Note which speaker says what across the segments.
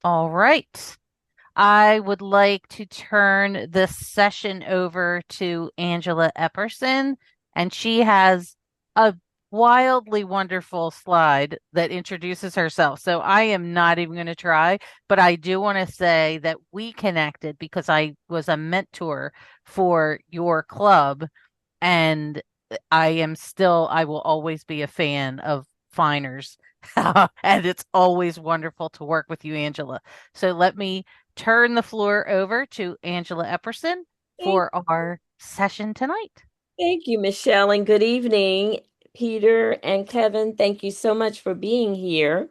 Speaker 1: All right. I would like to turn this session over to Angela Epperson, and she has a wildly wonderful slide that introduces herself. So I am not even going to try, but I do want to say that we connected because I was a mentor for your club, and I will always be a fan of Finers. And it's always wonderful to work with you, Angela. So let me turn the floor over to Angela Epperson
Speaker 2: Thank,
Speaker 1: for our session tonight.
Speaker 2: thank you, Michelle, and good evening, Peter and Kevin. Thank you so much for being here.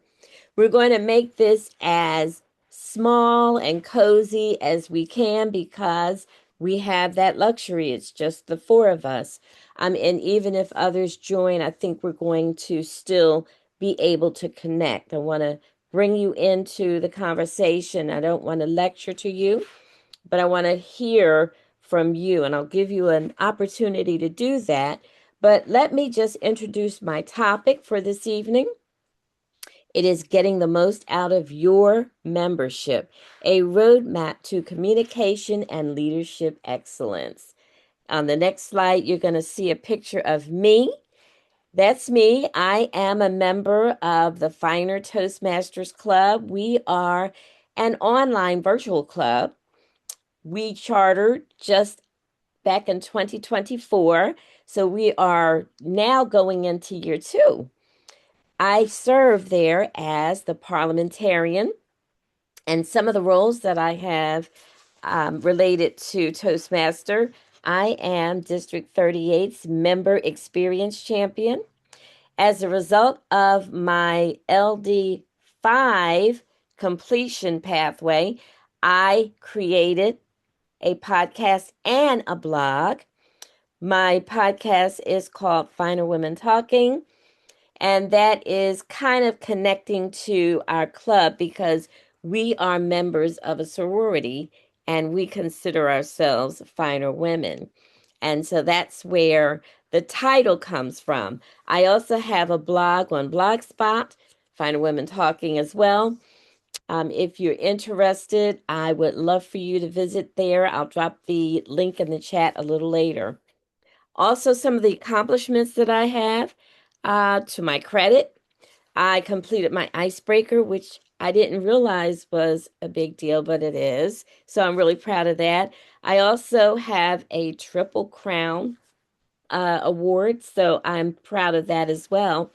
Speaker 2: We're going to make this as small and cozy as we can because we have that luxury. It's just the four of us. And even if others join, I think we're going to still be able to connect. I want to bring you into the conversation. I don't want to lecture to you, but I want to hear from you, and I'll give you an opportunity to do that. But let me just introduce my topic for this evening. It is getting the most out of your membership, a roadmap to communication and leadership excellence. On the next slide, you're going to see a picture of me. That's me. I am a member of the Finer Toastmasters Club. We are an online virtual club. We chartered just back in 2024. So we are now going into year two. I serve there as the parliamentarian, and some of the roles that I have related to Toastmaster. I am District 38's Member Experience Champion. As a result of my LD5 completion pathway, I created a podcast and a blog. My podcast is called Finer Women Talking, and that is kind of connecting to our club because we are members of a sorority and we consider ourselves finer women. And so that's where the title comes from. I also have a blog on Blogspot, Finer Women Talking as well. If you're interested, I would love for you to visit there. I'll drop the link in the chat a little later. Also, some of the accomplishments that I have, to my credit, I completed my icebreaker, which I didn't realize was a big deal, but it is. So I'm really proud of that. I also have a Triple Crown award, so I'm proud of that as well.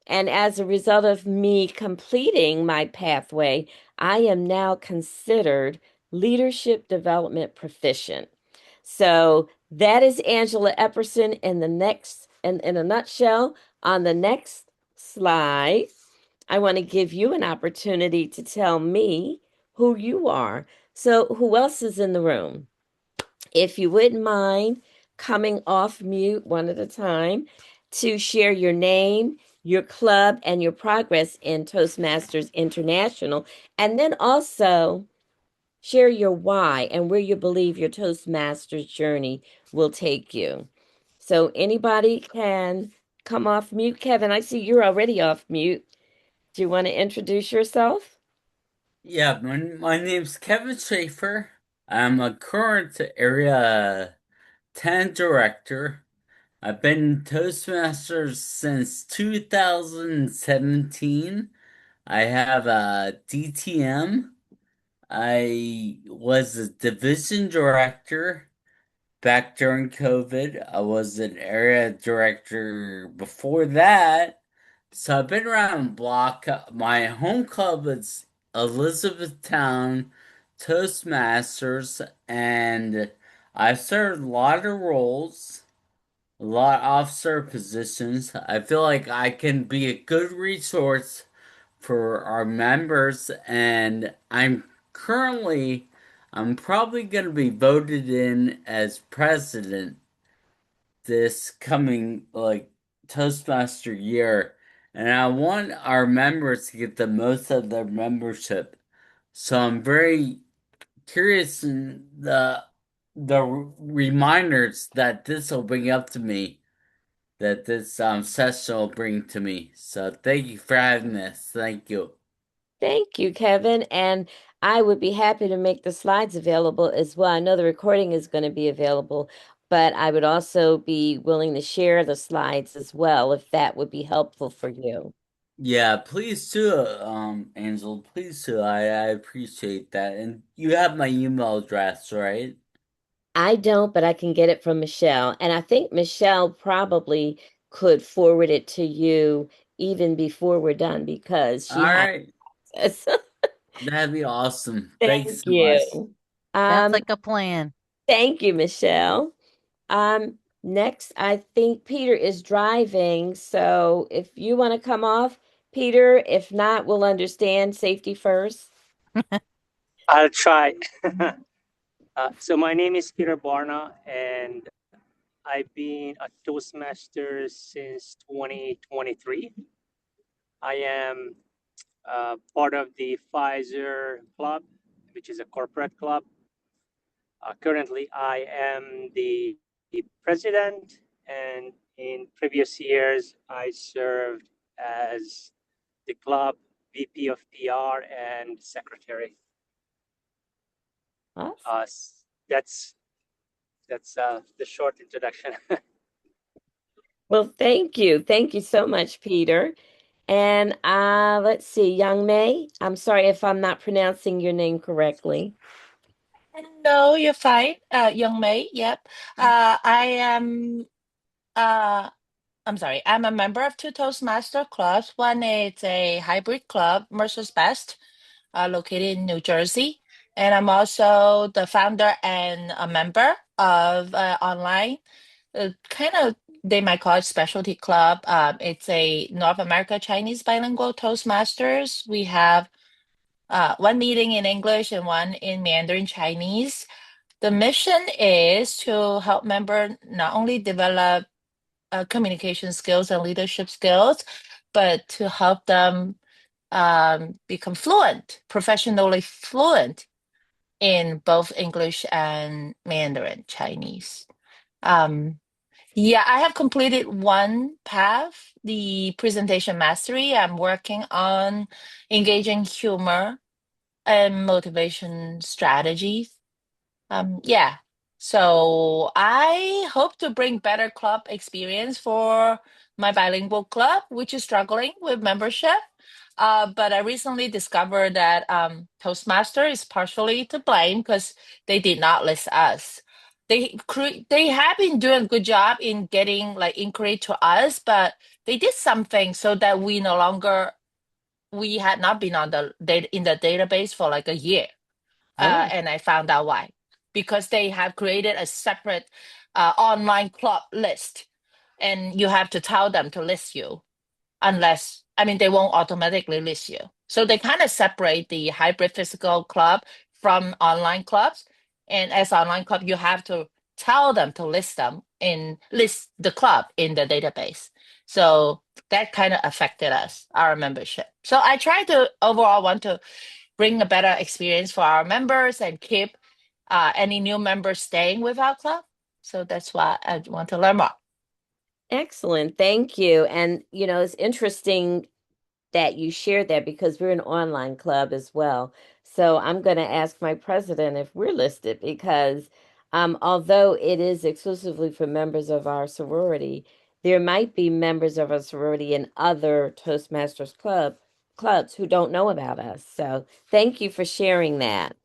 Speaker 2: And as a result of me completing my pathway, I am now considered leadership development proficient. So that is Angela Epperson in the next in a nutshell. On the next slide, I want to give you an opportunity to tell me who you are. So who else is in the room? If you wouldn't mind coming off mute one at a time to share your name, your club, and your progress in Toastmasters International, and then also share your why and where you believe your Toastmasters journey will take you. So anybody can come off mute. Kevin, I see you're already off mute. Do you want to introduce yourself?
Speaker 3: Yeah, my name's Kevin Schaefer. I'm a current Area 10 director. I've been in Toastmasters since 2017. I have a DTM. I was a division director back during COVID. I was an area director before that. So I've been around the block. My home club is Elizabethtown Toastmasters, and I've served a lot of roles, a lot of officer positions. I feel like I can be a good resource for our members, and I'm probably going to be voted in as president this coming Toastmaster year, and I want our members to get the most of their membership. So I'm very curious in the reminders that this will bring up to me, that this session will bring to me. So thank you for having this. Thank you.
Speaker 2: Thank you, Kevin. And I would be happy to make the slides available as well. I know the recording is going to be available, but I would also be willing to share the slides as well if that would be helpful for you.
Speaker 3: Yeah, please do, Angel, please do. I appreciate that. And you have my email address, right?
Speaker 2: I don't, but I can get it from Michelle. And I think Michelle probably could forward it to you even before we're done because
Speaker 3: All
Speaker 2: she has
Speaker 3: right.
Speaker 2: us.
Speaker 3: That'd be awesome. Thanks
Speaker 2: Thank
Speaker 3: so much.
Speaker 2: you.
Speaker 1: Sounds
Speaker 2: Um,
Speaker 1: like a plan.
Speaker 2: Thank you, Michelle. Next, I think Peter is driving. So if you want to come off, Peter, if not, we'll understand safety first.
Speaker 4: I'll try. So my name is Peter Barna, and I've been a Toastmaster since 2023. I am part of the Pfizer Club, which is a corporate club. Currently, I am the president, and in previous years, I served as the club VP of PR and secretary.
Speaker 2: Awesome.
Speaker 4: Uh, that's that's the short introduction.
Speaker 2: Well, thank you. Thank you so much, Peter. And let's see, Young May. I'm sorry if I'm not pronouncing your name correctly.
Speaker 5: No, you're fine. Young May, yep. I am uh I'm sorry, I'm a member of two Toastmaster clubs. One is a hybrid club, Mercer's Best, located in New Jersey. And I'm also the founder and a member of online, kind of they might call it specialty club. It's a North America Chinese bilingual Toastmasters. We have one meeting in English and one in Mandarin Chinese. The mission is to help members not only develop communication skills and leadership skills, but to help them become fluent, professionally fluent in both English and Mandarin Chinese. Um, yeah, I have completed one path, the presentation mastery. I'm working on engaging humor and motivation strategies. Yeah. So I hope to bring better club experience for my bilingual club, which is struggling with membership. But I recently discovered that Toastmaster is partially to blame because they did not list us. They have been doing a good job in getting like inquiry to us, but they did something so that we had not been on the data in the database for like a year.
Speaker 2: Oh,
Speaker 5: And I found out why. Because they have created a separate online club list, and you have to tell them to list you, unless, I mean, they won't automatically list you. So they kind of separate the hybrid physical club from online clubs. And as online club, you have to tell them to list the club in the database. So that kind of affected us, our membership. So I try to overall want to bring a better experience for our members and keep any new members staying with our club. So that's why I want to learn more.
Speaker 2: excellent. Thank you. And, it's interesting that you shared that because we're an online club as well. So I'm going to ask my president if we're listed because although it is exclusively for members of our sorority, there might be members of our sorority in other Toastmasters clubs who don't know about us. So thank you for sharing that.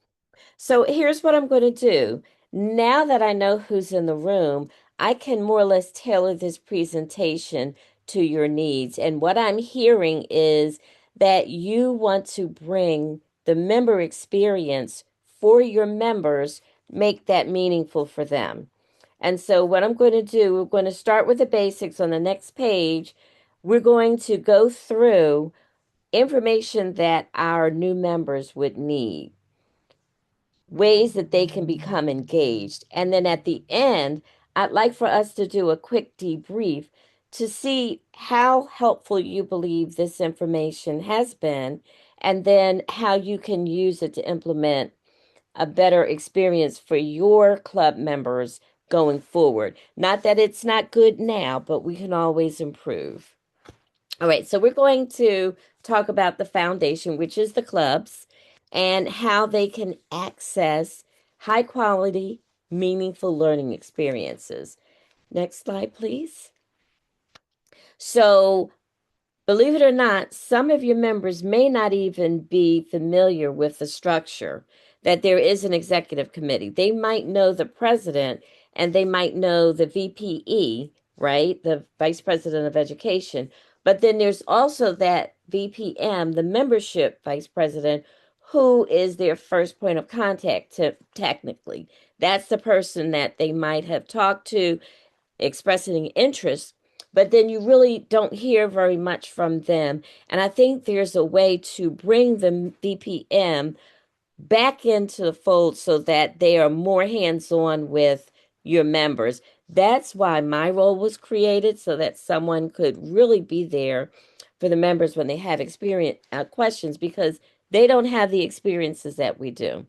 Speaker 2: So here's what I'm going to do. Now that I know who's in the room, I can more or less tailor this presentation to your needs. And what I'm hearing is that you want to bring the member experience for your members, make that meaningful for them. And so, what I'm going to do, we're going to start with the basics on the next page. We're going to go through information that our new members would need, ways that they can become engaged. And then at the end, I'd like for us to do a quick debrief to see how helpful you believe this information has been, and then how you can use it to implement a better experience for your club members going forward. Not that it's not good now, but we can always improve. All right, so we're going to talk about the foundation, which is the clubs, and how they can access high quality, meaningful learning experiences. Next slide, please. So, believe it or not, some of your members may not even be familiar with the structure, that there is an executive committee. They might know the president and they might know the VPE, right? The vice president of education. But then there's also that VPM, the membership vice president, who is their first point of contact to technically. That's the person that they might have talked to expressing interest, but then you really don't hear very much from them. And I think there's a way to bring the BPM back into the fold so that they are more hands-on with your members. That's why my role was created, so that someone could really be there for the members when they have experience questions, because they don't have the experiences that we do.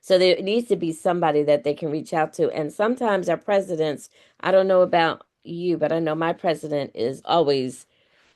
Speaker 2: So there needs to be somebody that they can reach out to. And sometimes our presidents, I don't know about you, but I know my president is always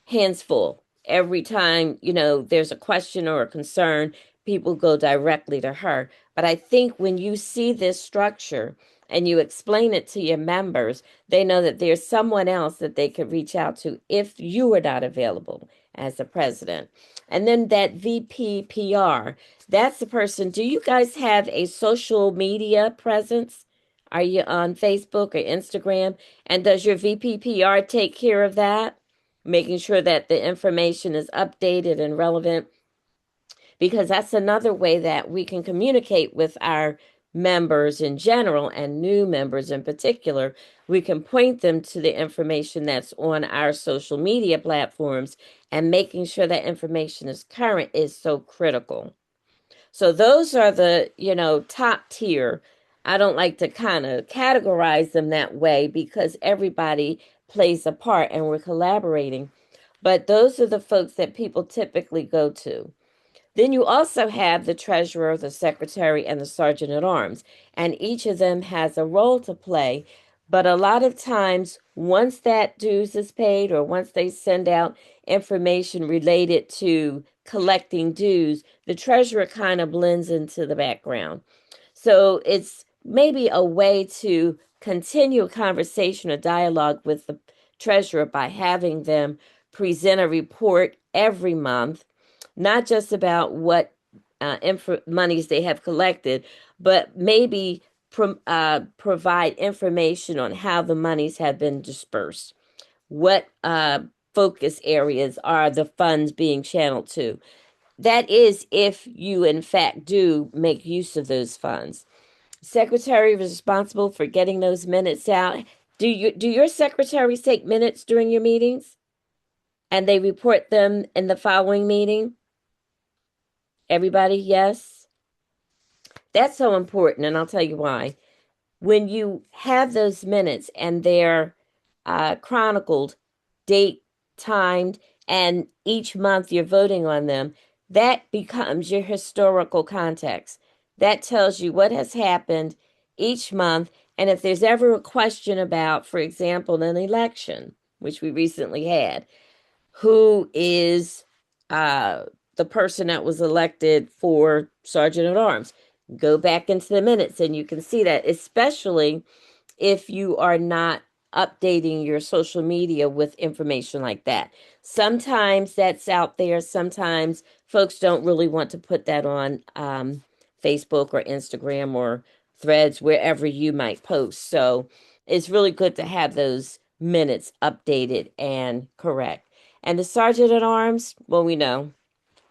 Speaker 2: hands full. Every time, there's a question or a concern, people go directly to her. But I think when you see this structure and you explain it to your members, they know that there's someone else that they could reach out to if you are not available as the president. And then that VPPR, that's the person. Do you guys have a social media presence? Are you on Facebook or Instagram? And does your VPPR take care of that? Making sure that the information is updated and relevant, because that's another way that we can communicate with our members in general and new members in particular. We can point them to the information that's on our social media platforms, and making sure that information is current is so critical. So those are the, top tier. I don't like to kind of categorize them that way because everybody plays a part and we're collaborating. But those are the folks that people typically go to. Then you also have the treasurer, the secretary, and the sergeant at arms, and each of them has a role to play. But a lot of times, once that dues is paid, or once they send out information related to collecting dues, the treasurer kind of blends into the background. So it's maybe a way to continue a conversation or dialogue with the treasurer by having them present a report every month, not just about what monies they have collected, but maybe provide information on how the monies have been dispersed. What focus areas are the funds being channeled to? That is, if you in fact do make use of those funds. Secretary is responsible for getting those minutes out. Do your secretaries take minutes during your meetings and they report them in the following meeting? Everybody, yes. That's so important, and I'll tell you why. When you have those minutes and they're chronicled, date, timed, and each month you're voting on them, that becomes your historical context. That tells you what has happened each month. And if there's ever a question about, for example, an election, which we recently had, who is uh, the person that was elected for sergeant at arms? Go back into the minutes and you can see that, especially if you are not updating your social media with information like that. Sometimes that's out there. Sometimes folks don't really want to put that on Facebook or Instagram or Threads, wherever you might post. So it's really good to have those minutes updated and correct. And the sergeant at arms, well, we know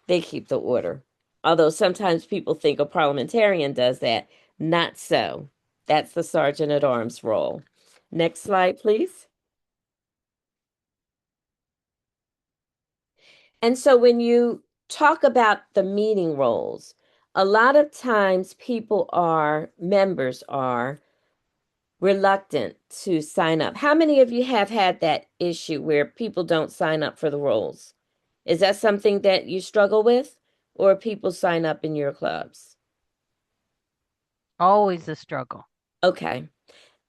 Speaker 2: they keep the order. Although sometimes people think a parliamentarian does that. Not so. That's the sergeant at arms role. Next slide, please. And so when you talk about the meeting roles, a lot of times members are reluctant to sign up. How many of you have had that issue where people don't sign up for the roles? Is that something that you struggle with, or people sign up in your clubs?
Speaker 1: Always a struggle.
Speaker 2: Okay.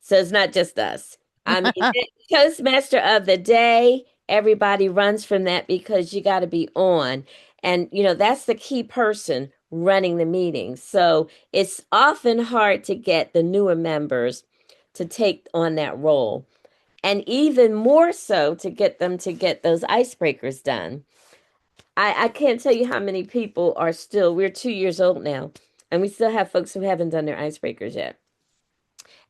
Speaker 2: So it's not just us. I mean, Toastmaster of the day, everybody runs from that because you got to be on. And, that's the key person running the meeting. So it's often hard to get the newer members to take on that role. And even more so to get them to get those icebreakers done. I can't tell you how many people are still, we're 2 years old now, and we still have folks who haven't done their icebreakers yet.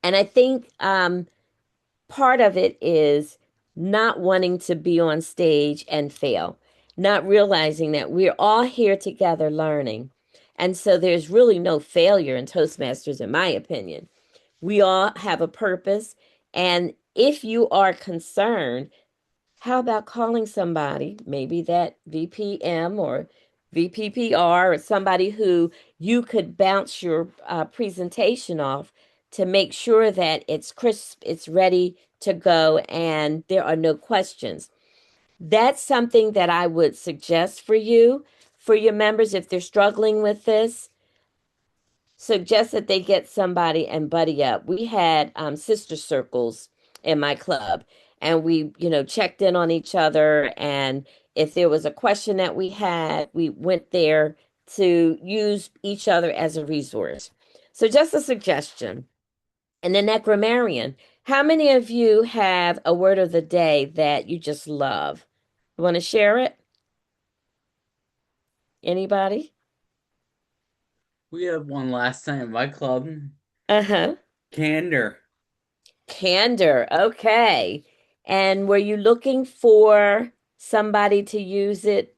Speaker 2: And I think part of it is not wanting to be on stage and fail, not realizing that we're all here together learning. And so there's really no failure in Toastmasters, in my opinion. We all have a purpose. And if you are concerned, how about calling somebody, maybe that VPM or VPPR or somebody who you could bounce your presentation off to make sure that it's crisp, it's ready to go, and there are no questions. That's something that I would suggest for you, for your members, if they're struggling with this. Suggest that they get somebody and buddy up. We had sister circles in my club, and we, checked in on each other. And if there was a question that we had, we went there to use each other as a resource. So, just a suggestion. And then that grammarian. How many of you have a word of the day that you just love? You want to share it? Anybody?
Speaker 3: We had one last night in my club.
Speaker 2: Uh-huh.
Speaker 3: Candor.
Speaker 2: Candor. Okay. And were you looking for somebody to use it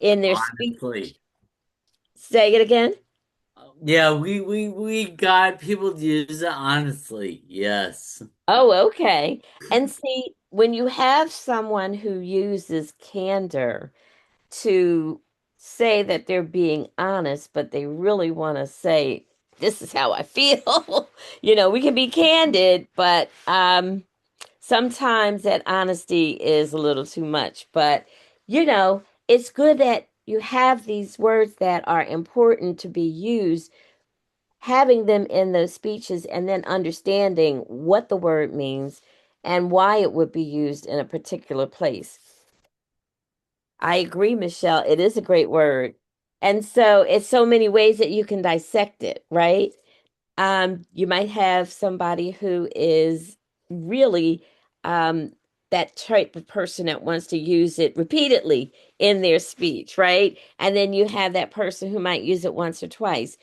Speaker 2: in their speech?
Speaker 3: Honestly.
Speaker 2: Say it again.
Speaker 3: Yeah, we got people to use it honestly. Yes.
Speaker 2: Oh, okay. And see, when you have someone who uses candor to say that they're being honest, but they really want to say, this is how I feel. We can be candid, but sometimes that honesty is a little too much. But, it's good that you have these words that are important to be used, having them in those speeches, and then understanding what the word means and why it would be used in a particular place. I agree, Michelle. It is a great word. And so it's so many ways that you can dissect it, right? You might have somebody who is really um, that type of person that wants to use it repeatedly in their speech, right? And then you have that person who might use it once or twice.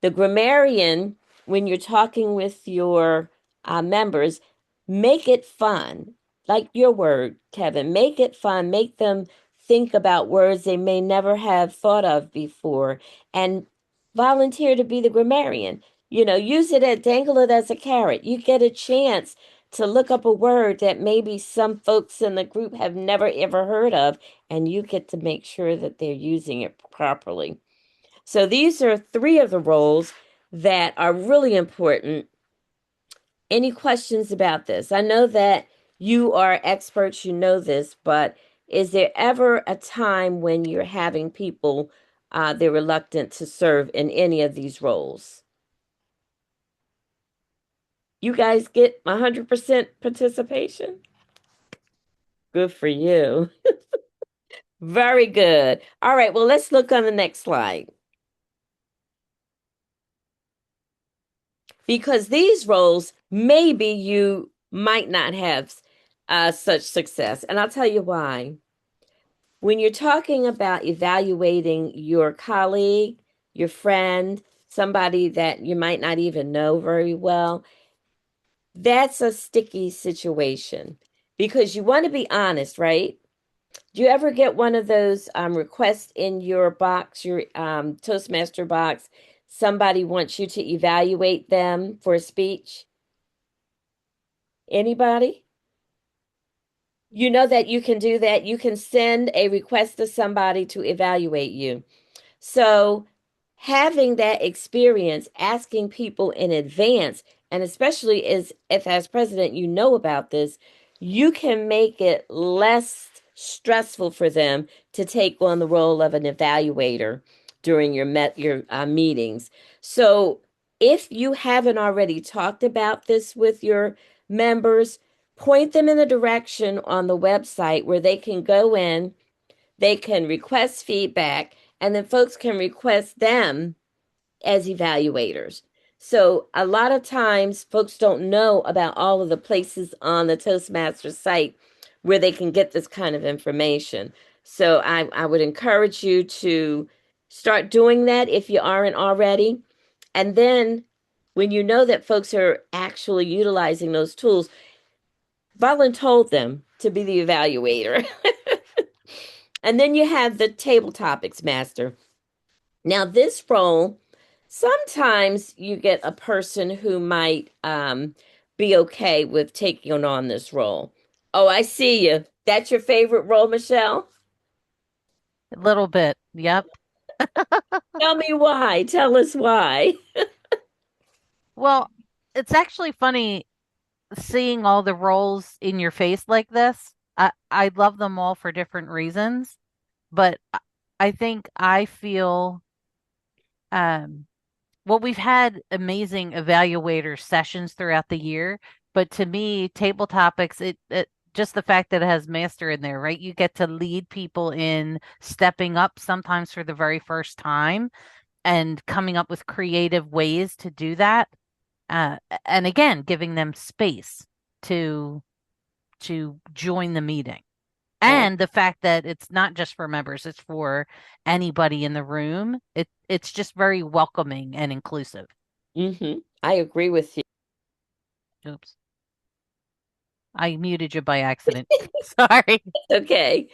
Speaker 2: The grammarian, when you're talking with your members, make it fun. Like your word, Kevin, make it fun. Make them think about words they may never have thought of before and volunteer to be the grammarian. Use it at dangle it as a carrot. You get a chance to look up a word that maybe some folks in the group have never ever heard of, and you get to make sure that they're using it properly. So these are three of the roles that are really important. Any questions about this? I know that you are experts, you know this, but is there ever a time when you're having people, they're reluctant to serve in any of these roles? You guys get 100% participation? Good for you. Very good. All right, well, let's look on the next slide. Because these roles, maybe you might not have such success. And I'll tell you why. When you're talking about evaluating your colleague, your friend, somebody that you might not even know very well, that's a sticky situation because you want to be honest, right? Do you ever get one of those requests in your box, your Toastmaster box? Somebody wants you to evaluate them for a speech? Anybody? You know that you can do that. You can send a request to somebody to evaluate you. So, having that experience, asking people in advance, and especially if as president you know about this, you can make it less stressful for them to take on the role of an evaluator during your meetings. So, if you haven't already talked about this with your members, point them in the direction on the website where they can go in, they can request feedback, and then folks can request them as evaluators. So a lot of times folks don't know about all of the places on the Toastmasters site where they can get this kind of information. So I would encourage you to start doing that if you aren't already. And then when you know that folks are actually utilizing those tools, volunteer them to be the evaluator. And then you have the table topics master. Now, this role, sometimes you get a person who might be okay with taking on this role. Oh, I see you. That's your favorite role, Michelle?
Speaker 1: A little bit. Yep.
Speaker 2: Tell me why. Tell us why.
Speaker 1: Well, it's actually funny seeing all the roles in your face like this. I love them all for different reasons, but I think I feel um well, we've had amazing evaluator sessions throughout the year, but to me, table topics, it just the fact that it has master in there, right? You get to lead people in stepping up sometimes for the very first time and coming up with creative ways to do that. Uh, and again, giving them space to join the meeting. And the fact that it's not just for members, it's for anybody in the room. It's just very welcoming and inclusive.
Speaker 2: I agree with you.
Speaker 1: Oops. I muted you by accident. Sorry.
Speaker 2: Okay.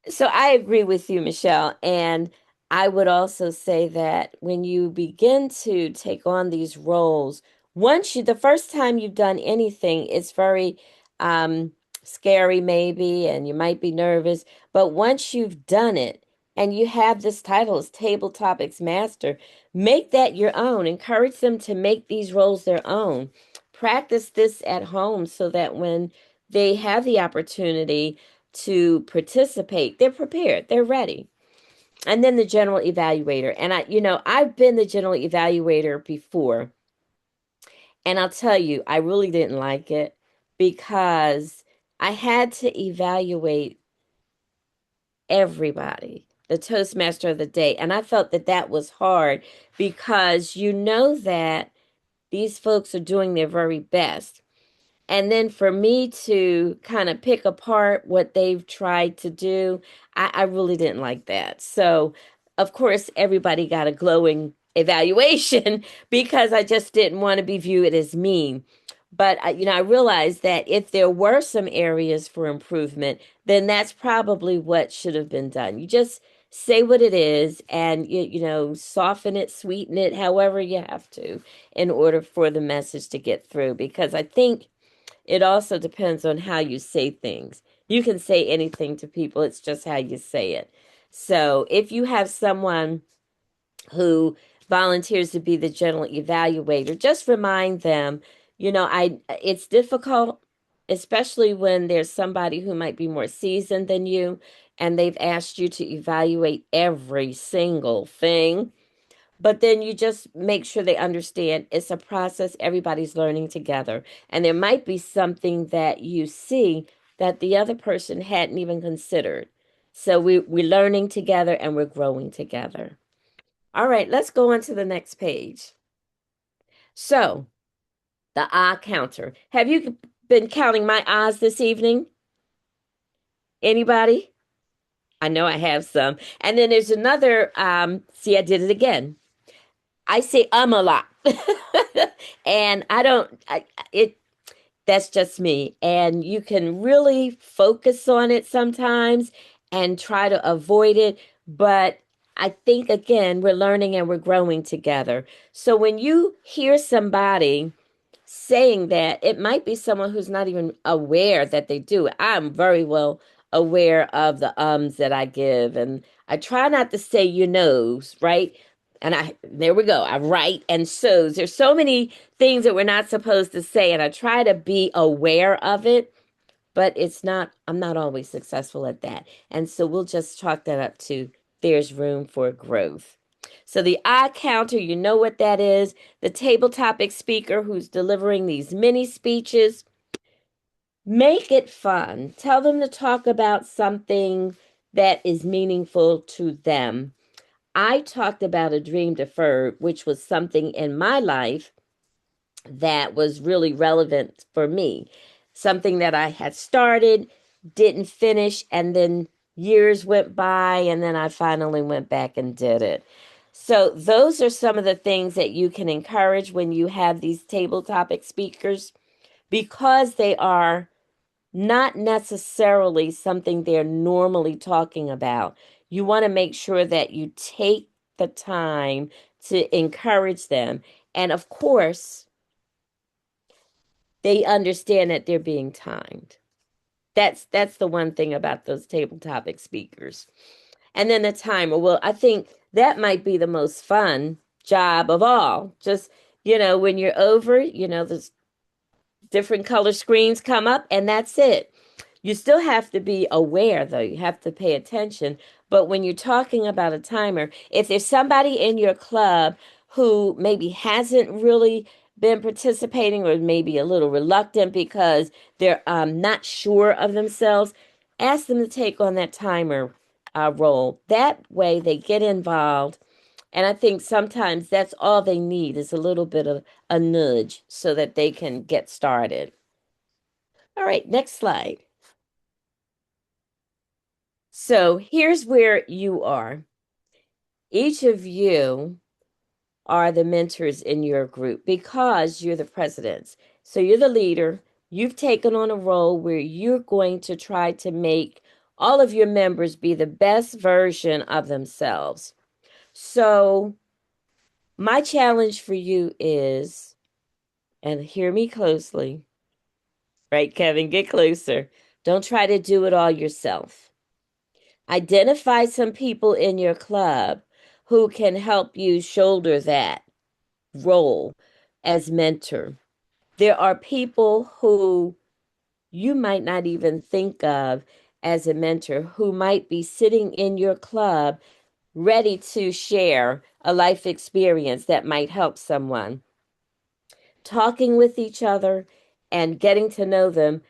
Speaker 2: So I agree with you, Michelle. And I would also say that when you begin to take on these roles, the first time you've done anything, it's very um, scary, maybe, and you might be nervous. But once you've done it and you have this title as Table Topics Master, make that your own. Encourage them to make these roles their own. Practice this at home so that when they have the opportunity, to participate, they're prepared, they're ready. And then the general evaluator. And I've been the general evaluator before. And I'll tell you, I really didn't like it because I had to evaluate everybody, the Toastmaster of the day. And I felt that that was hard because you know that these folks are doing their very best. And then for me to kind of pick apart what they've tried to do, I really didn't like that. So, of course, everybody got a glowing evaluation because I just didn't want to be viewed as mean. But I realized that if there were some areas for improvement, then that's probably what should have been done. You just say what it is and soften it, sweeten it, however you have to, in order for the message to get through. Because I think it also depends on how you say things. You can say anything to people, it's just how you say it. So if you have someone who volunteers to be the general evaluator, just remind them, it's difficult, especially when there's somebody who might be more seasoned than you and they've asked you to evaluate every single thing. But then you just make sure they understand it's a process. Everybody's learning together. And there might be something that you see that the other person hadn't even considered. So we're learning together and we're growing together. All right, let's go on to the next page. So the eye counter. Have you been counting my eyes this evening? Anybody? I know I have some. And then there's another, see, I did it again. I say a lot. And I don't it that's just me. And you can really focus on it sometimes and try to avoid it, but I think again we're learning and we're growing together. So when you hear somebody saying that, it might be someone who's not even aware that they do it. I'm very well aware of the ums that I give, and I try not to say you knows, right? And there we go. I write and so's. There's so many things that we're not supposed to say, and I try to be aware of it, but I'm not always successful at that. And so we'll just chalk that up to there's room for growth. So the eye counter, you know what that is. The table topic speaker who's delivering these mini speeches. Make it fun. Tell them to talk about something that is meaningful to them. I talked about a dream deferred, which was something in my life that was really relevant for me. Something that I had started, didn't finish, and then years went by, and then I finally went back and did it. So, those are some of the things that you can encourage when you have these table topic speakers because they are not necessarily something they're normally talking about. You want to make sure that you take the time to encourage them. And of course, they understand that they're being timed. That's the one thing about those table topic speakers. And then the timer. Well, I think that might be the most fun job of all. Just, when you're over, there's different color screens come up and that's it. You still have to be aware, though. You have to pay attention. But when you're talking about a timer, if there's somebody in your club who maybe hasn't really been participating or maybe a little reluctant because they're not sure of themselves, ask them to take on that timer role. That way they get involved. And I think sometimes that's all they need is a little bit of a nudge so that they can get started. All right, next slide. So here's where you are. Each of you are the mentors in your group because you're the presidents. So you're the leader. You've taken on a role where you're going to try to make all of your members be the best version of themselves. So my challenge for you is, and hear me closely, right, Kevin, get closer. Don't try to do it all yourself. Identify some people in your club who can help you shoulder that role as mentor. There are people who you might not even think of as a mentor who might be sitting in your club ready to share a life experience that might help someone. Talking with each other and getting to know them,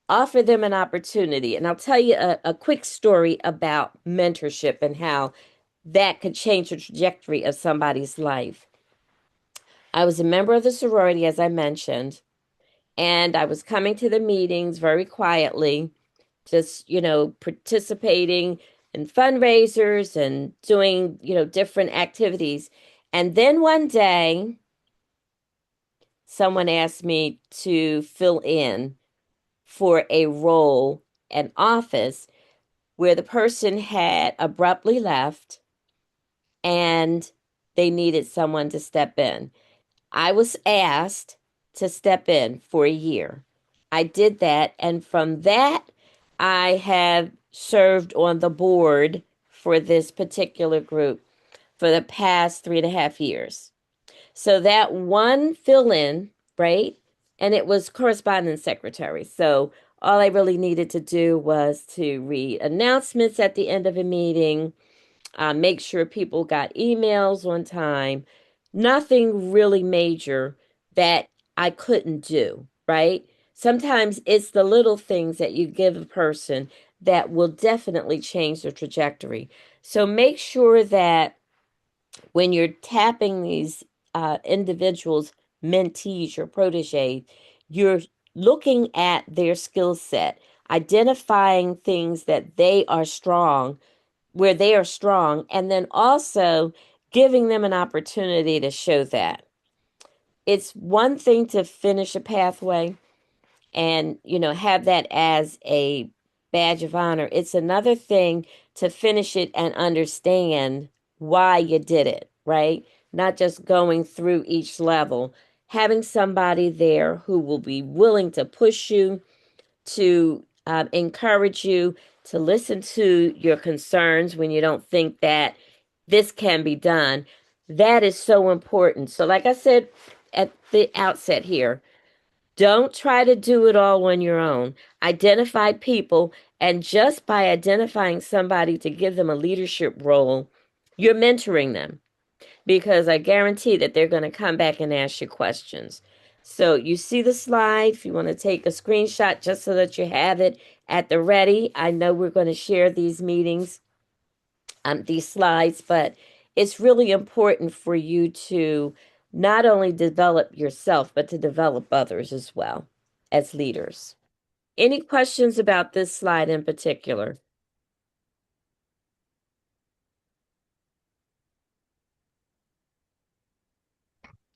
Speaker 2: offer them an opportunity. And I'll tell you a quick story about mentorship and how that could change the trajectory of somebody's life. I was a member of the sorority, as I mentioned, and I was coming to the meetings very quietly, just, participating in fundraisers and doing, different activities. And then one day, someone asked me to fill in for a role, an office, where the person had abruptly left and they needed someone to step in. I was asked to step in for a year. I did that, and from that, I have served on the board for this particular group for the past 3.5 years. So that one fill in, right? And it was correspondence secretary. So all I really needed to do was to read announcements at the end of a meeting, make sure people got emails on time. Nothing really major that I couldn't do, right? Sometimes it's the little things that you give a person that will definitely change their trajectory. So make sure that when you're tapping these individuals, mentees or proteges, you're looking at their skill set, identifying things that they are strong, where they are strong, and then also giving them an opportunity to show that. It's one thing to finish a pathway and, have that as a badge of honor. It's another thing to finish it and understand why you did it, right? Not just going through each level. Having somebody there who will be willing to push you, to encourage you, to listen to your concerns when you don't think that this can be done. That is so important. So, like I said at the outset here, don't try to do it all on your own. Identify people, and just by identifying somebody to give them a leadership role, you're mentoring them because I guarantee that they're going to come back and ask you questions. So you see the slide. If you want to take a screenshot just so that you have it at the ready. I know we're going to share these meetings, these slides, but it's really important for you to not only develop yourself, but to develop others as well as leaders. Any questions about this slide in particular?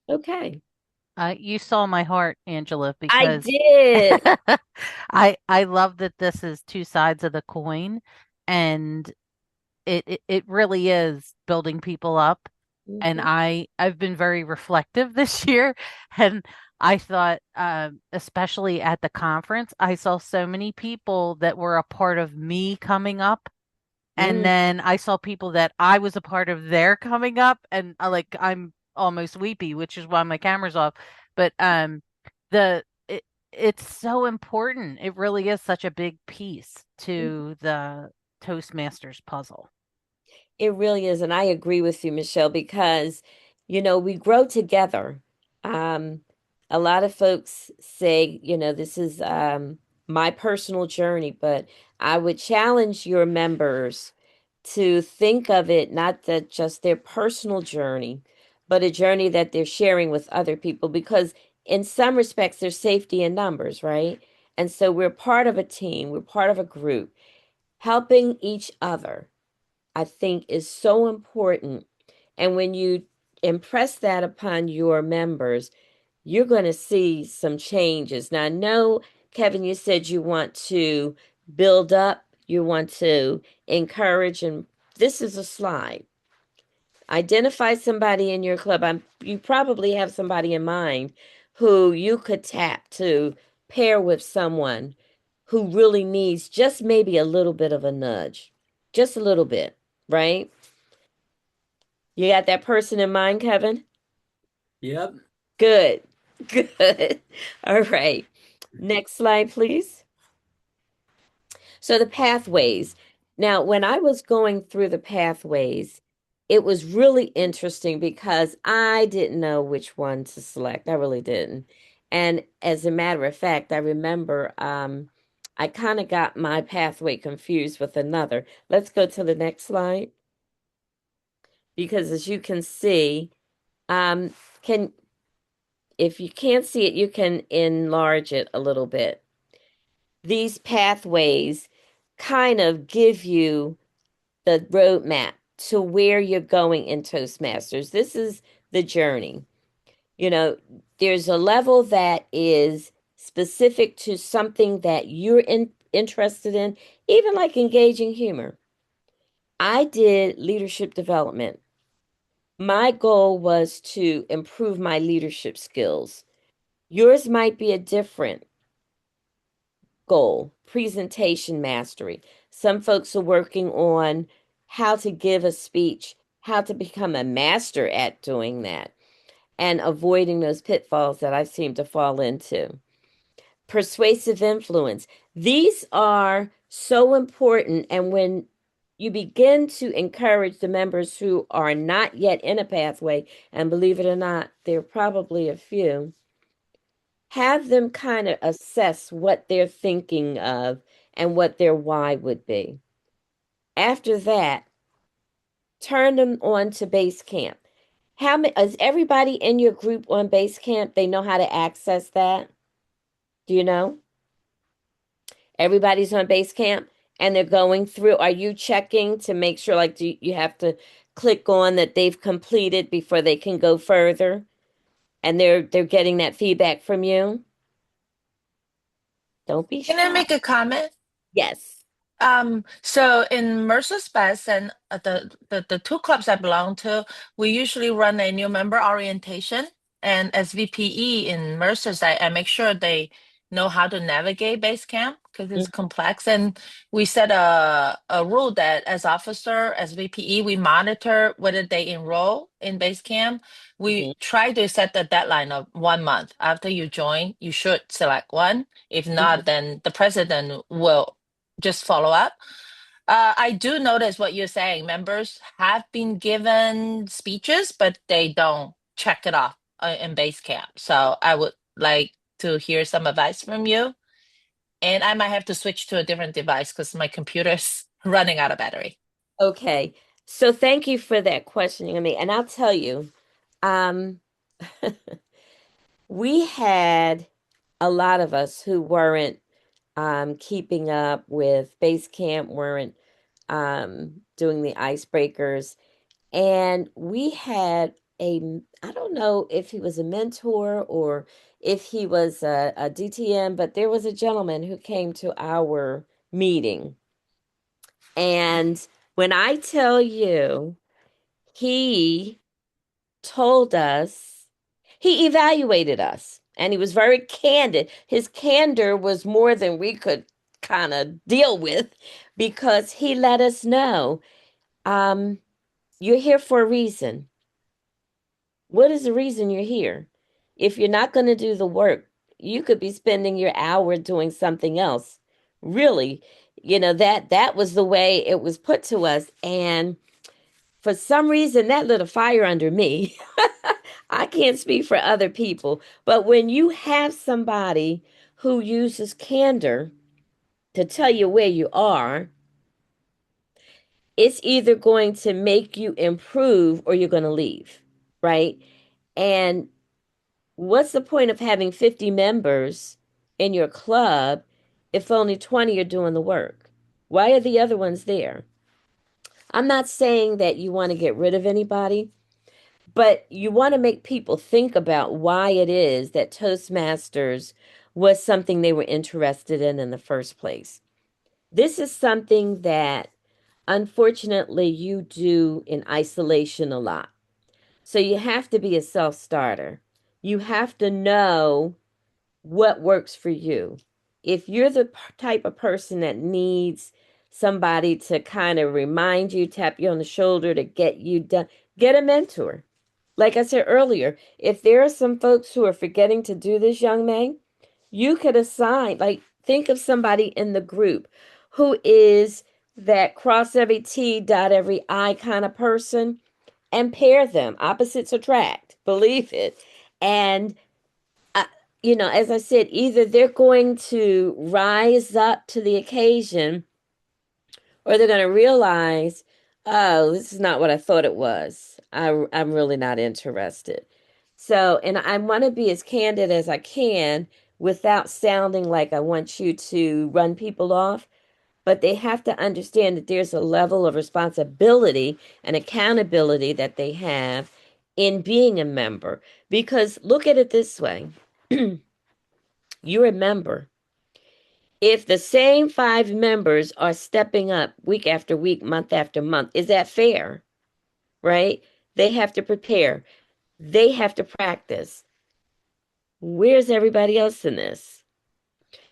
Speaker 2: Okay.
Speaker 1: You saw my heart, Angela,
Speaker 2: I
Speaker 1: because
Speaker 2: did.
Speaker 1: I love that this is two sides of the coin, and it really is building people up. And
Speaker 2: Mhm.
Speaker 1: I've been very reflective this year, and I thought, especially at the conference, I saw so many people that were a part of me coming up, and
Speaker 2: Mm,
Speaker 1: then I saw people that I was a part of their coming up, and I'm almost weepy, which is why my camera's off. But the it, it's so important. It really is such a big piece
Speaker 2: mm.
Speaker 1: to the Toastmasters puzzle.
Speaker 2: It really is. And I agree with you, Michelle, because, we grow together. Um, a lot of folks say, this is my personal journey, but I would challenge your members to think of it not that just their personal journey, but a journey that they're sharing with other people, because in some respects, there's safety in numbers, right? And so we're part of a team, we're part of a group, helping each other. I think is so important. And when you impress that upon your members, you're going to see some changes. Now, I know, Kevin, you said you want to build up, you want to encourage, and this is a slide. Identify somebody in your club. You probably have somebody in mind who you could tap to pair with someone who really needs just maybe a little bit of a nudge, just a little bit, right? You got that person in mind, Kevin?
Speaker 3: Yep.
Speaker 2: Good. Good. All right. Next slide, please. So the pathways. Now, when I was going through the pathways, it was really interesting because I didn't know which one to select. I really didn't. And as a matter of fact, I remember I kind of got my pathway confused with another. Let's go to the next slide because as you can see, can if you can't see it, you can enlarge it a little bit. These pathways kind of give you the roadmap to where you're going in Toastmasters. This is the journey. You know, there's a level that is specific to something that interested in, even like engaging humor. I did leadership development. My goal was to improve my leadership skills. Yours might be a different goal, presentation mastery. Some folks are working on how to give a speech, how to become a master at doing that, and avoiding those pitfalls that I seem to fall into. Persuasive influence. These are so important. And when you begin to encourage the members who are not yet in a pathway, and believe it or not, there are probably a few, have them kind of assess what they're thinking of and what their why would be. After that, turn them on to base camp. How many is everybody in your group on base camp? They know how to access that? Do you know? Everybody's on base camp and they're going through. Are you checking to make sure like do you have to click on that they've completed before they can go further? And they're getting that feedback from you? Don't be
Speaker 5: Can I
Speaker 2: shy.
Speaker 5: make a comment?
Speaker 2: Yes.
Speaker 5: So in Mercer's Best and the two clubs I belong to, we usually run a new member orientation. And as VPE in Mercer's, I make sure they know how to navigate Basecamp because it's complex. And we set a rule that as officer, as VPE, we monitor whether they enroll in Basecamp.
Speaker 2: Mhm.
Speaker 5: We try to set the deadline of 1 month. After you join, you should select one. If
Speaker 2: Mhm.
Speaker 5: not, then the president will just follow up. I do notice what you're saying. Members have been given speeches, but they don't check it off in base camp. So I would like to hear some advice from you. And I might have to switch to a different device because my computer's running out of battery.
Speaker 2: Okay. So thank you for that questioning of me. And I'll tell you, um, we had a lot of us who weren't keeping up with base camp, weren't doing the icebreakers. And we had I don't know if he was a mentor or if he was a DTM, but there was a gentleman who came to our meeting. And when I tell you, he told us, he evaluated us and he was very candid. His candor was more than we could kind of deal with because he let us know, um, you're here for a reason. What is the reason you're here? If you're not going to do the work, you could be spending your hour doing something else. Really, that was the way it was put to us. And for some reason, that lit a fire under me. I can't speak for other people, but when you have somebody who uses candor to tell you where you are, it's either going to make you improve or you're going to leave, right? And what's the point of having 50 members in your club if only 20 are doing the work? Why are the other ones there? I'm not saying that you want to get rid of anybody, but you want to make people think about why it is that Toastmasters was something they were interested in the first place. This is something that unfortunately you do in isolation a lot. So you have to be a self starter. You have to know what works for you. If you're the type of person that needs somebody to kind of remind you, tap you on the shoulder to get you done, get a mentor. Like I said earlier, if there are some folks who are forgetting to do this, young man, you could assign, like, think of somebody in the group who is that cross every T, dot every I kind of person and pair them. Opposites attract, believe it. And I, as I said, either they're going to rise up to the occasion or they're going to realize, oh, this is not what I thought it was. I'm really not interested. So, and I want to be as candid as I can without sounding like I want you to run people off. But they have to understand that there's a level of responsibility and accountability that they have in being a member. Because look at it this way. You're a member. If the same five members are stepping up week after week, month after month, is that fair? Right? They have to prepare, they have to practice. Where's everybody else in this?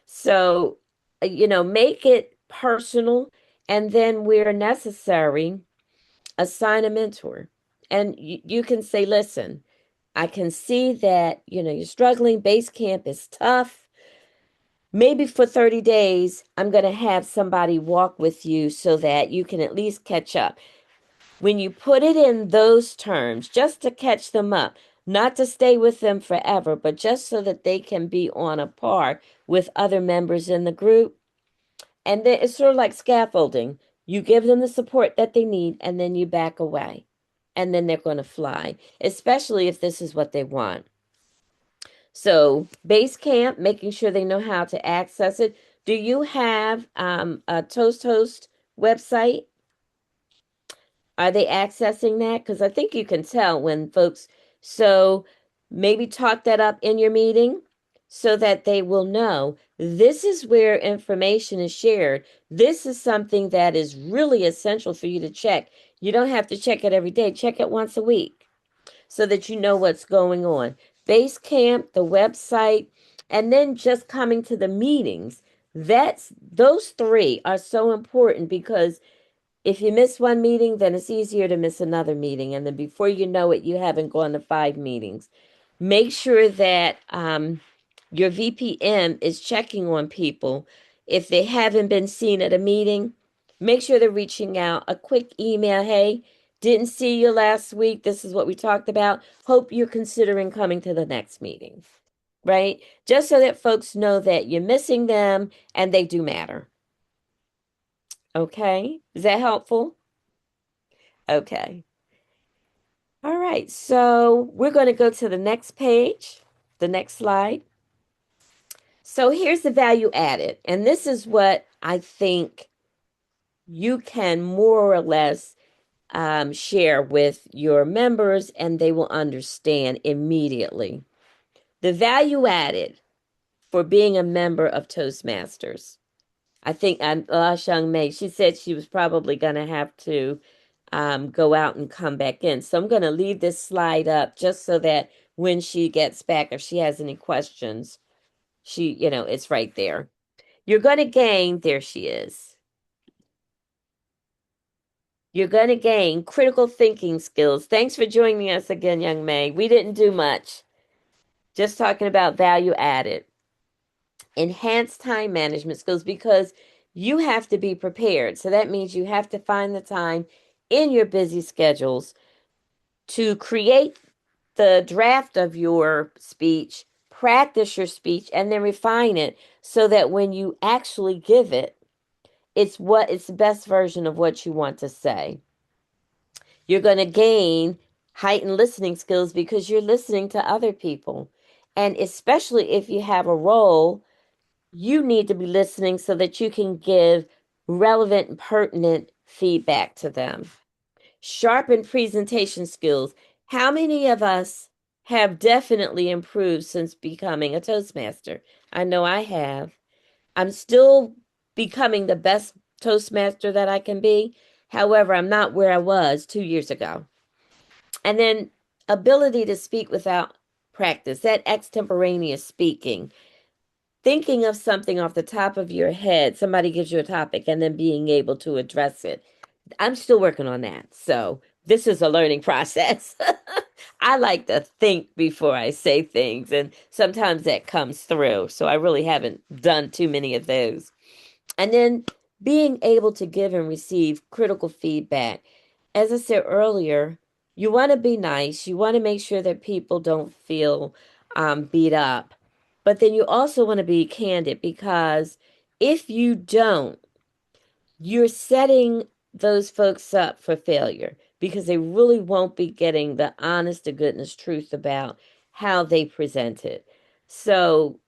Speaker 2: So, make it personal and then where necessary, assign a mentor. And you can say, listen, I can see that, you're struggling. Base camp is tough. Maybe for 30 days, I'm going to have somebody walk with you so that you can at least catch up. When you put it in those terms, just to catch them up, not to stay with them forever, but just so that they can be on a par with other members in the group. And then it's sort of like scaffolding. You give them the support that they need, and then you back away. And then they're going to fly, especially if this is what they want. So base camp, making sure they know how to access it. Do you have a Toast Host website? Are they accessing that? Because I think you can tell when folks, so maybe talk that up in your meeting so that they will know this is where information is shared. This is something that is really essential for you to check. You don't have to check it every day, check it once a week so that you know what's going on. Base camp, the website, and then just coming to the meetings. Those three are so important because if you miss one meeting, then it's easier to miss another meeting. And then before you know it, you haven't gone to 5 meetings. Make sure that your VPM is checking on people. If they haven't been seen at a meeting, make sure they're reaching out. A quick email, hey, didn't see you last week. This is what we talked about. Hope you're considering coming to the next meeting. right? Just so that folks know that you're missing them and they do matter. Okay, is that helpful? Okay. All right, so we're going to go to the next page, the next slide. So here's the value added, and this is what I think you can more or less share with your members, and they will understand immediately. The value added for being a member of Toastmasters. I think Young Mei, she said she was probably going to have to go out and come back in. So I'm going to leave this slide up just so that when she gets back, if she has any questions, it's right there. You're going to gain, there she is. You're going to gain critical thinking skills. Thanks for joining us again, Young May. We didn't do much, just talking about value added. Enhanced time management skills because you have to be prepared. So that means you have to find the time in your busy schedules to create the draft of your speech, practice your speech, and then refine it so that when you actually give it, it's the best version of what you want to say. You're going to gain heightened listening skills because you're listening to other people. And especially if you have a role, you need to be listening so that you can give relevant and pertinent feedback to them. Sharpen presentation skills. How many of us have definitely improved since becoming a Toastmaster? I know I have. I'm still becoming the best Toastmaster that I can be. However, I'm not where I was 2 years ago. And then ability to speak without practice, that extemporaneous speaking, thinking of something off the top of your head, somebody gives you a topic, and then being able to address it. I'm still working on that. So this is a learning process. I like to think before I say things, and sometimes that comes through. So I really haven't done too many of those. And then being able to give and receive critical feedback. As I said earlier, you want to be nice. You want to make sure that people don't feel beat up. But then you also want to be candid because if you don't, you're setting those folks up for failure because they really won't be getting the honest to goodness truth about how they present it. So,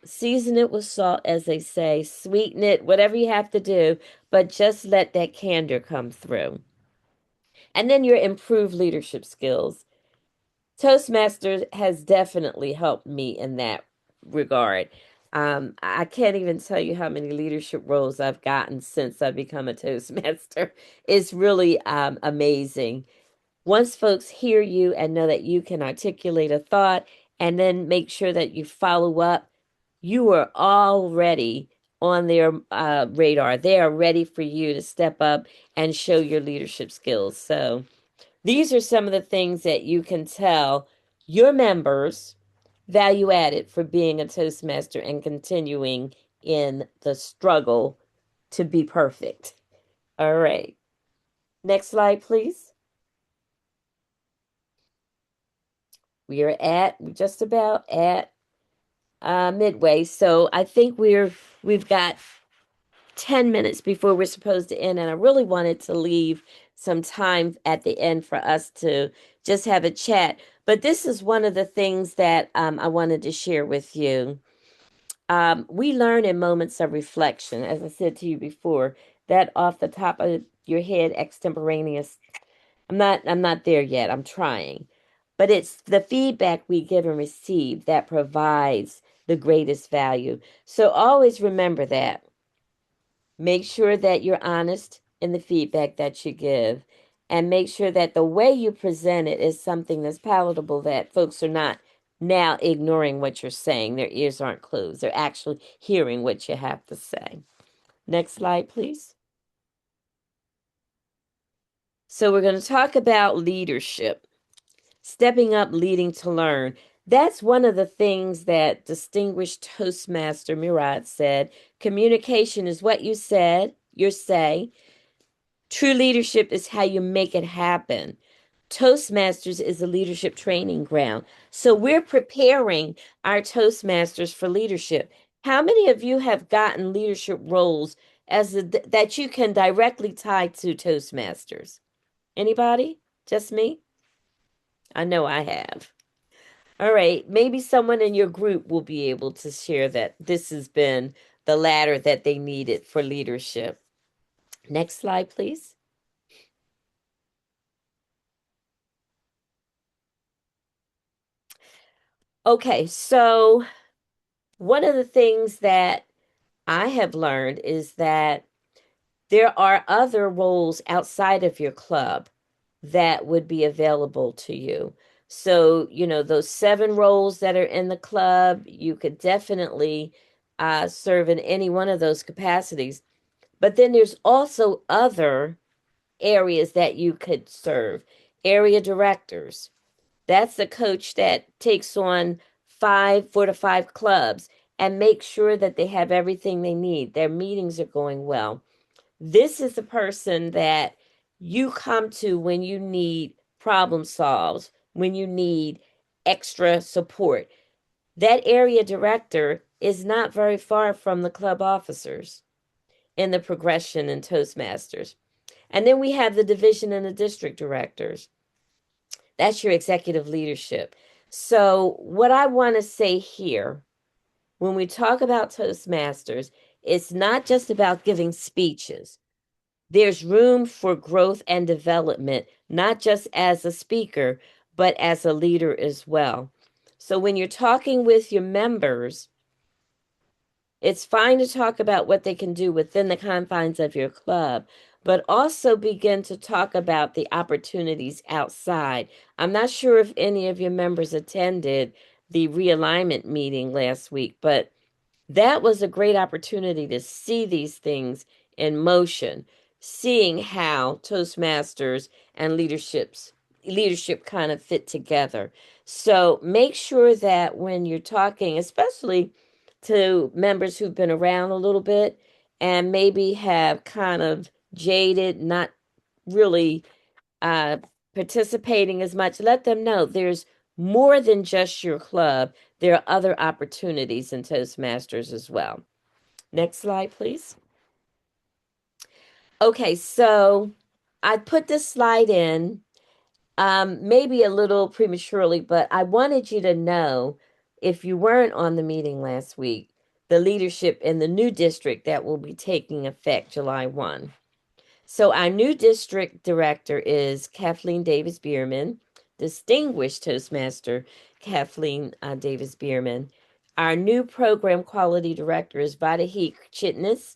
Speaker 2: season it with salt, as they say, sweeten it, whatever you have to do, but just let that candor come through. And then your improved leadership skills. Toastmasters has definitely helped me in that regard. I can't even tell you how many leadership roles I've gotten since I've become a Toastmaster. It's really amazing. Once folks hear you and know that you can articulate a thought and then make sure that you follow up, you are already on their radar. They are ready for you to step up and show your leadership skills. So, these are some of the things that you can tell your members value added for being a Toastmaster and continuing in the struggle to be perfect. All right. Next slide, please. We're just about at midway. So I think we've got 10 minutes before we're supposed to end. And I really wanted to leave some time at the end for us to just have a chat. But this is one of the things that I wanted to share with you. We learn in moments of reflection, as I said to you before, that off the top of your head, extemporaneous. I'm not there yet. I'm trying. But it's the feedback we give and receive that provides the greatest value. So always remember that. Make sure that you're honest in the feedback that you give and make sure that the way you present it is something that's palatable, that folks are not now ignoring what you're saying. Their ears aren't closed. They're actually hearing what you have to say. Next slide, please. So we're going to talk about leadership, stepping up, leading to learn. That's one of the things that distinguished Toastmaster Murad said. Communication is what you said, your say. True leadership is how you make it happen. Toastmasters is a leadership training ground. So we're preparing our Toastmasters for leadership. How many of you have gotten leadership roles that you can directly tie to Toastmasters? Anybody? Just me? I know I have. All right, maybe someone in your group will be able to share that this has been the ladder that they needed for leadership. Next slide, please. Okay, so one of the things that I have learned is that there are other roles outside of your club that would be available to you. So, those 7 roles that are in the club, you could definitely serve in any one of those capacities. But then there's also other areas that you could serve. Area directors. That's the coach that takes on 4 to 5 clubs and makes sure that they have everything they need. Their meetings are going well. This is the person that you come to when you need problem solves, when you need extra support. That area director is not very far from the club officers in the progression in Toastmasters. And then we have the division and the district directors. That's your executive leadership. So, what I want to say here when we talk about Toastmasters, it's not just about giving speeches. There's room for growth and development, not just as a speaker, but as a leader as well. So, when you're talking with your members, it's fine to talk about what they can do within the confines of your club, but also begin to talk about the opportunities outside. I'm not sure if any of your members attended the realignment meeting last week, but that was a great opportunity to see these things in motion, seeing how Toastmasters and leadership kind of fit together. So make sure that when you're talking, especially to members who've been around a little bit and maybe have kind of jaded, not really uh, participating as much, let them know there's more than just your club. There are other opportunities in Toastmasters as well. Next slide, please. Okay, so I put this slide in maybe a little prematurely, but I wanted you to know if you weren't on the meeting last week, the leadership in the new district that will be taking effect July 1. So our new district director is Kathleen Davis Bierman, distinguished Toastmaster Kathleen Davis Bierman. Our new program quality director is Vadahi Chitnis,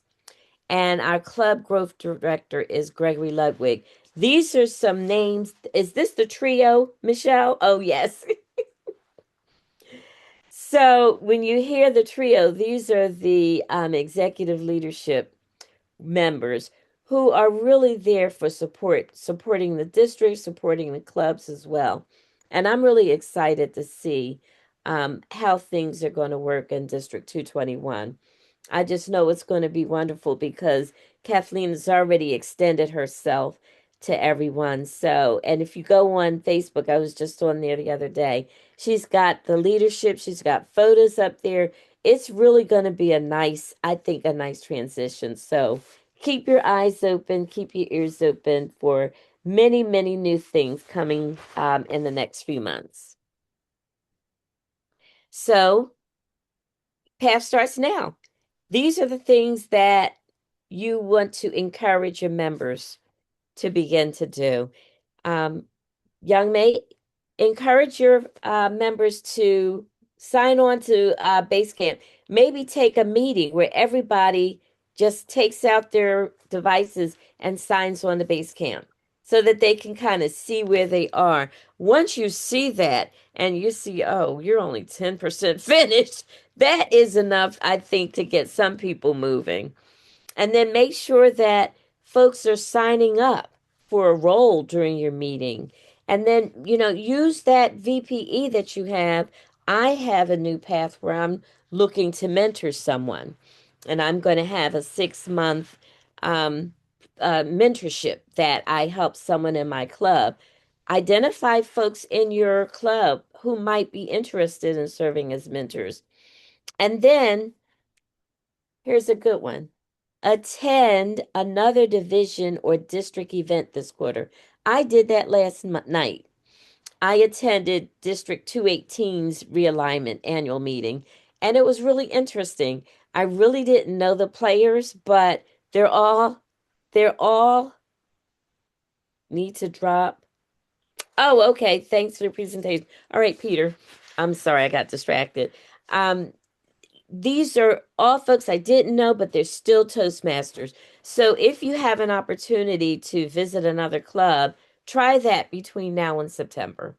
Speaker 2: and our club growth director is Gregory Ludwig. These are some names. Is this the trio, Michelle? Oh, yes. So when you hear the trio, these are the executive leadership members who are really there for supporting the district, supporting the clubs as well. And I'm really excited to see how things are going to work in District 221. I just know it's going to be wonderful because Kathleen has already extended herself to everyone. So, and if you go on Facebook, I was just on there the other day, she's got the leadership, she's got photos up there. It's really going to be I think, a nice transition. So, keep your eyes open, keep your ears open for many, many new things coming in the next few months. So, path starts now. These are the things that you want to encourage your members to begin to do. Um, Young May, encourage your members to sign on to Basecamp. Maybe take a meeting where everybody just takes out their devices and signs on to Basecamp so that they can kind of see where they are. Once you see that and you see, oh, you're only 10% finished, that is enough, I think, to get some people moving. And then make sure that folks are signing up for a role during your meeting. And then, use that VPE that you have. I have a new path where I'm looking to mentor someone, and I'm going to have a 6-month mentorship that I help someone in my club. Identify folks in your club who might be interested in serving as mentors. And then here's a good one. Attend another division or district event this quarter. I did that last night. I attended District 218's realignment annual meeting, and it was really interesting. I really didn't know the players, but they're all need to drop. Oh, okay. Thanks for the presentation. All right, Peter. I'm sorry, I got distracted. Um, these are all folks I didn't know, but they're still Toastmasters. So if you have an opportunity to visit another club, try that between now and September.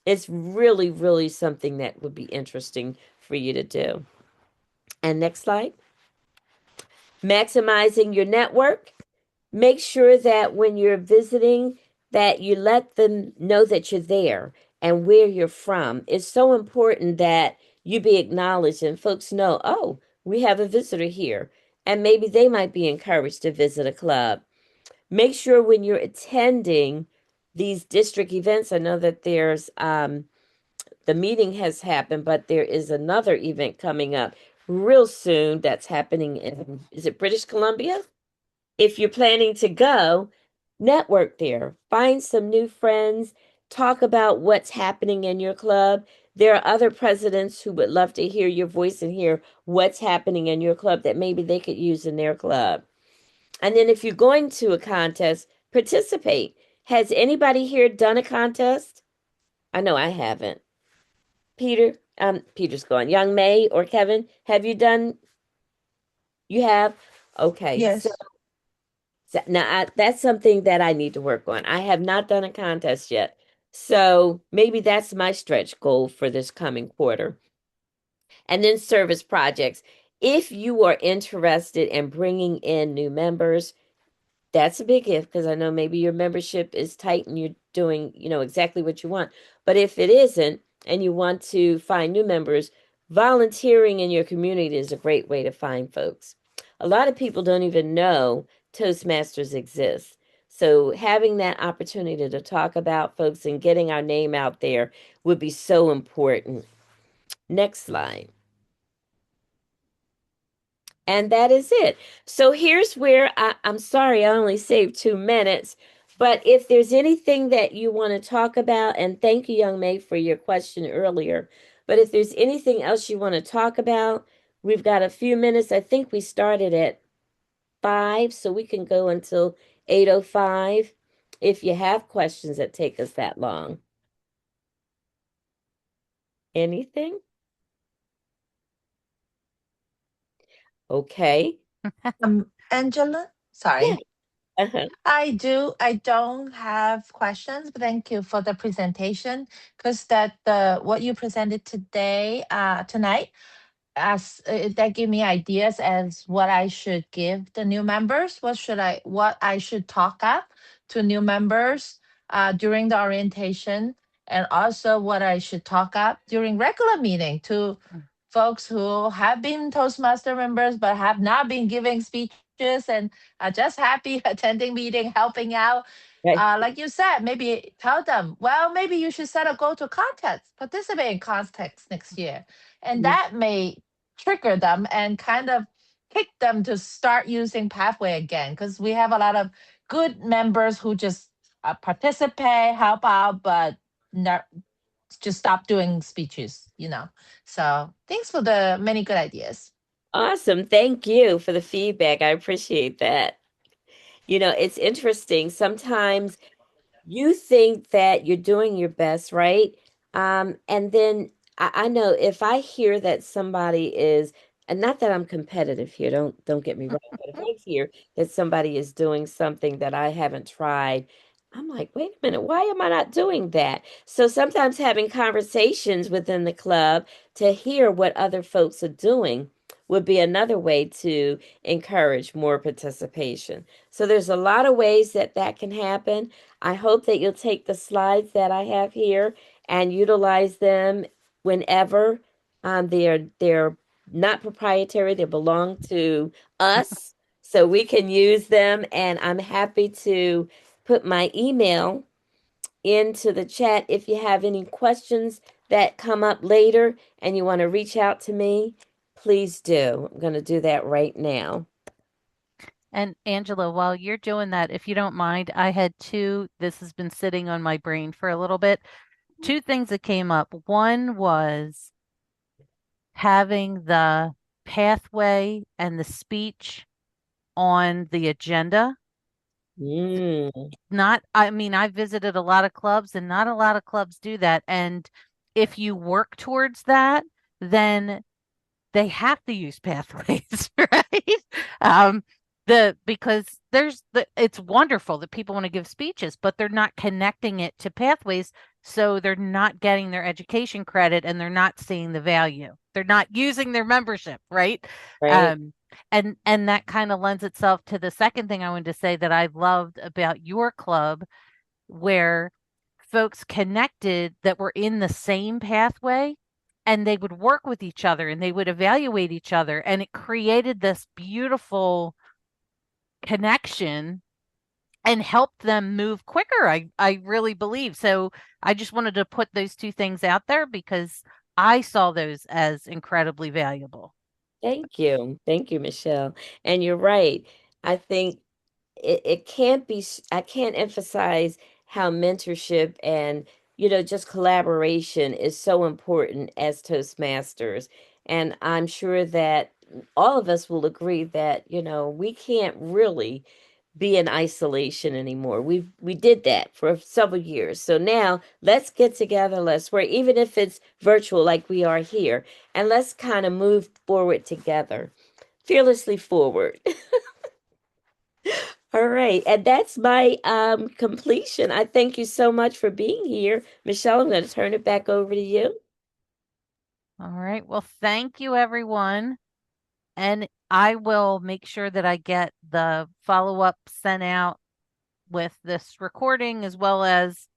Speaker 2: It's really, really something that would be interesting for you to do. And next slide. Maximizing your network. Make sure that when you're visiting that you let them know that you're there and where you're from. It's so important that you be acknowledged and folks know, oh, we have a visitor here. And maybe they might be encouraged to visit a club. Make sure when you're attending these district events, I know that there's the meeting has happened, but there is another event coming up real soon that's happening in, is it British Columbia? If you're planning to go, network there, find some new friends, talk about what's happening in your club. There are other presidents who would love to hear your voice and hear what's happening in your club that maybe they could use in their club. And then if you're going to a contest, participate. Has anybody here done a contest? I know I haven't. Peter's gone. Young May or Kevin, have you done? You have? Okay. So,
Speaker 5: Yes.
Speaker 2: now that's something that I need to work on. I have not done a contest yet. So maybe that's my stretch goal for this coming quarter. And then service projects. If you are interested in bringing in new members, that's a big if because I know maybe your membership is tight and you're doing, exactly what you want. But if it isn't and you want to find new members, volunteering in your community is a great way to find folks. A lot of people don't even know Toastmasters exist. So having that opportunity to talk about folks and getting our name out there would be so important. Next slide. And that is it. So here's where I'm sorry, I only saved 2 minutes. But if there's anything that you want to talk about, and thank you, Young May, for your question earlier. But if there's anything else you want to talk about, we've got a few minutes. I think we started at 5, so we can go until 8:05 if you have questions that take us that long. Anything? Okay.
Speaker 5: Angela,
Speaker 2: Yeah.
Speaker 5: sorry.
Speaker 2: Uh-huh.
Speaker 5: I don't have questions, but thank you for the presentation because that the what you presented today, tonight, as that give me ideas as what I should give the new members. What I should talk up to new members during the orientation, and also what I should talk up during regular meeting to folks who have been Toastmaster members but have not been giving speeches and are just happy attending meeting, helping out.
Speaker 2: Right.
Speaker 5: Like you said, maybe tell them, well, maybe you should set a goal to contest, participate in contests next year. And that may trigger them and kind of kick them to start using Pathway again because we have a lot of good members who just participate, help out, but not just stop doing speeches. So thanks for the many good ideas.
Speaker 2: Awesome. Thank you for the feedback. I appreciate that. It's interesting. Sometimes you think that you're doing your best, right? And then I know if I hear that somebody is, and not that I'm competitive here, don't get me wrong, but if I hear that somebody is doing something that I haven't tried, I'm like, wait a minute, why am I not doing that? So sometimes having conversations within the club to hear what other folks are doing would be another way to encourage more participation. So there's a lot of ways that that can happen. I hope that you'll take the slides that I have here and utilize them whenever. They're not proprietary, they belong to us, so we can use them. And I'm happy to put my email into the chat if you have any questions that come up later and you want to reach out to me. Please do. I'm going to do that right now.
Speaker 1: And Angela, while you're doing that, if you don't mind, I had this has been sitting on my brain for a little bit. Two things that came up. One was having the pathway and the speech on the agenda.
Speaker 2: Mm.
Speaker 1: I visited a lot of clubs and not a lot of clubs do that. And if you work towards that, then they have to use pathways, right? Um, because it's wonderful that people want to give speeches, but they're not connecting it to pathways, so they're not getting their education credit and they're not seeing the value. They're not using their membership, right?
Speaker 2: Right.
Speaker 1: Um, and that kind of lends itself to the second thing I wanted to say that I loved about your club, where folks connected that were in the same pathway and they would work with each other and they would evaluate each other and it created this beautiful connection and helped them move quicker. I really believe. So I just wanted to put those two things out there because I saw those as incredibly valuable.
Speaker 2: Thank you. Thank you, Michelle. And you're right. I think it can't be, I can't emphasize how mentorship and, just collaboration is so important as Toastmasters. And I'm sure that all of us will agree that, we can't really be in isolation anymore. We did that for several years. So now let's get together, let's work, even if it's virtual like we are here, and let's kind of move forward together, fearlessly forward. All right, and that's my completion. I thank you so much for being here. Michelle, I'm going to turn it back over to you.
Speaker 1: All right. Well, thank you, everyone. And I will make sure that I get the follow up sent out with this recording as well as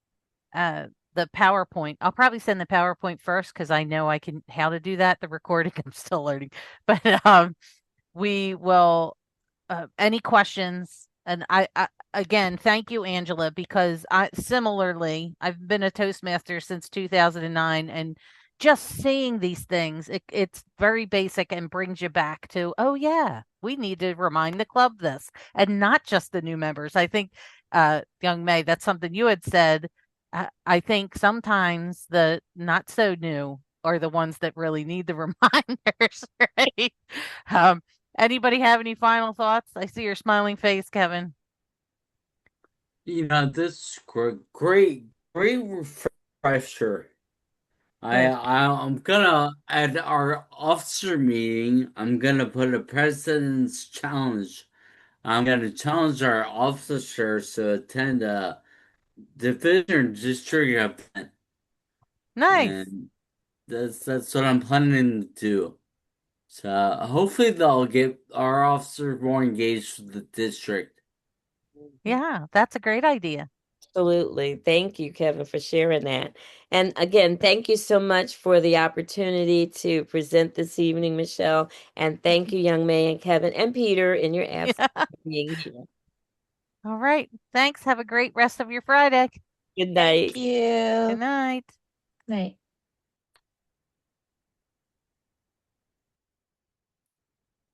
Speaker 1: uh, the PowerPoint. I'll probably send the PowerPoint first because I know I can how to do that. The recording I'm still learning, but we will. Any questions? And I again thank you, Angela, because I've been a Toastmaster since 2009, and just seeing these things, it's very basic and brings you back to, oh yeah, we need to remind the club this, and not just the new members. I think, young May, that's something you had said. I think sometimes the not so new are the ones that really need the reminders, right? Um, Anybody have any final thoughts? I see your smiling face, Kevin.
Speaker 3: This great refresher.
Speaker 1: Good.
Speaker 3: I'm gonna at our officer meeting. I'm gonna put a president's challenge. I'm gonna challenge our officers to attend a division district event,
Speaker 1: Nice.
Speaker 3: and that's what I'm planning to do. So hopefully they'll get our officers more engaged with the district.
Speaker 1: Yeah, that's a great idea.
Speaker 2: Absolutely. Thank you, Kevin, for sharing that. And again, thank you so much for the opportunity to present this evening, Michelle. And thank you, young man, and Kevin, and Peter, in your absence,
Speaker 1: Yeah.
Speaker 2: for being here.
Speaker 1: All right. Thanks. Have a great rest of your Friday.
Speaker 2: Good
Speaker 5: Thank
Speaker 2: night.
Speaker 1: Good
Speaker 5: you.
Speaker 1: night.
Speaker 5: Night.